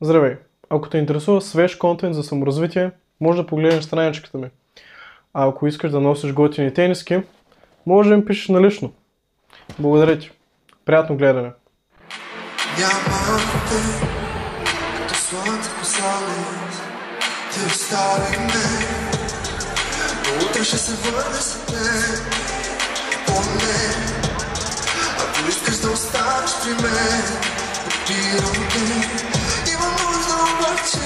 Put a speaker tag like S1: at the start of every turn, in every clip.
S1: Здравей! Ако те интересува свеж контент за саморазвитие, може да погледнеш страничката ми. А ако искаш да носиш готини тениски, може да ми пишеш на лично. Благодаря ти. Приятно гледане.
S2: Няма те, като слънце по залез, ти остави ме, но утре ще се върне с теб, поне, ако искаш да останеш при мен, подбирам те, имам нужда обаче,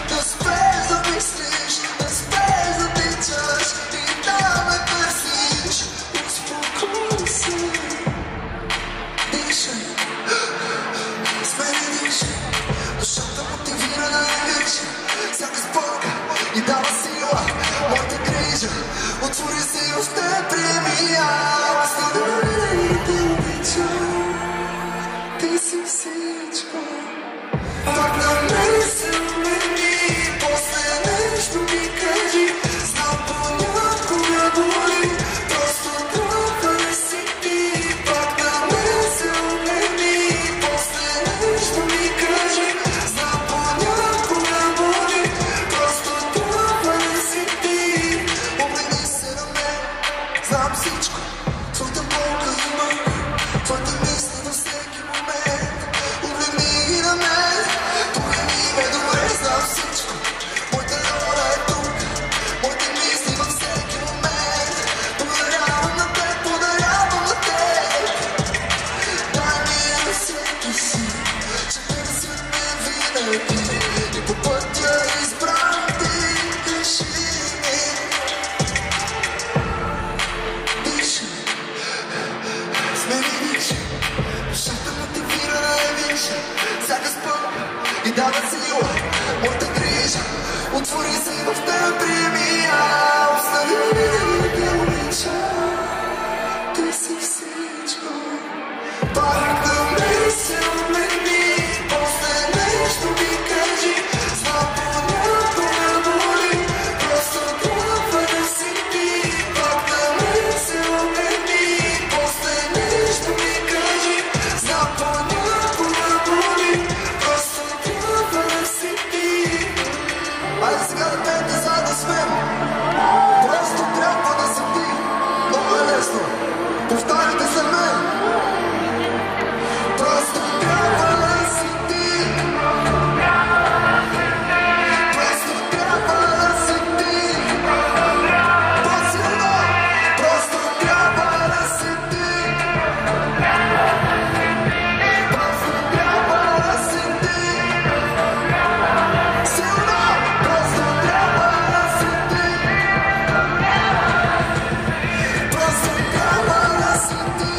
S2: да спреш да мислиш, да спреш да тичаш и да ме търсиш, успокой се, дишай. Душата мотивира да я вижда, всяка спорка и дава сила, моята грижа, отвори се и в теб приеми, остана винаги те обичам, ти си всичко. Пак на мен се умени, после нещо ми кажи, знам понякога боли, просто трябва да си ти. Пак на мен се умени, после нещо ми кажи, знам понякога боли, просто трябва да си ти. Обрени се на мен, знам всичко, твоята болка има, твоите мисли във всеки момент. Обрени ги на мен, погледни ме добре, знам всичко, моята роля е тук, моите мисли във всеки момент. Подарявам на теб, подарявам на теб. Дай ми ръцете си, ще търсят ме винаги и по пътя избран ти диши ми. Дишай, с мен дишай, душата мотивира да я вижда, всяка спънка и дава сила, моята грижа, отвори се и в теб приеми, остани винаги те обичам, ти си всичко. Пак на мен се умени, после нещо ми кажи, знам понякога боли, просто трябва да си ти. Пак на мен се умени, после нещо ми кажи, знам понякога боли, просто трябва да си ти. Айде сега да пеете заедно с мен, просто трябва да си ти. Много е лесно, повтаряйте за мен. Просто трябва да си ти. Просто трябва да си ти. По-силно. Просто трябва да си ти. Просто трябва да си ти. Силно. Просто трябва да си ти. Просто трябва да си ти.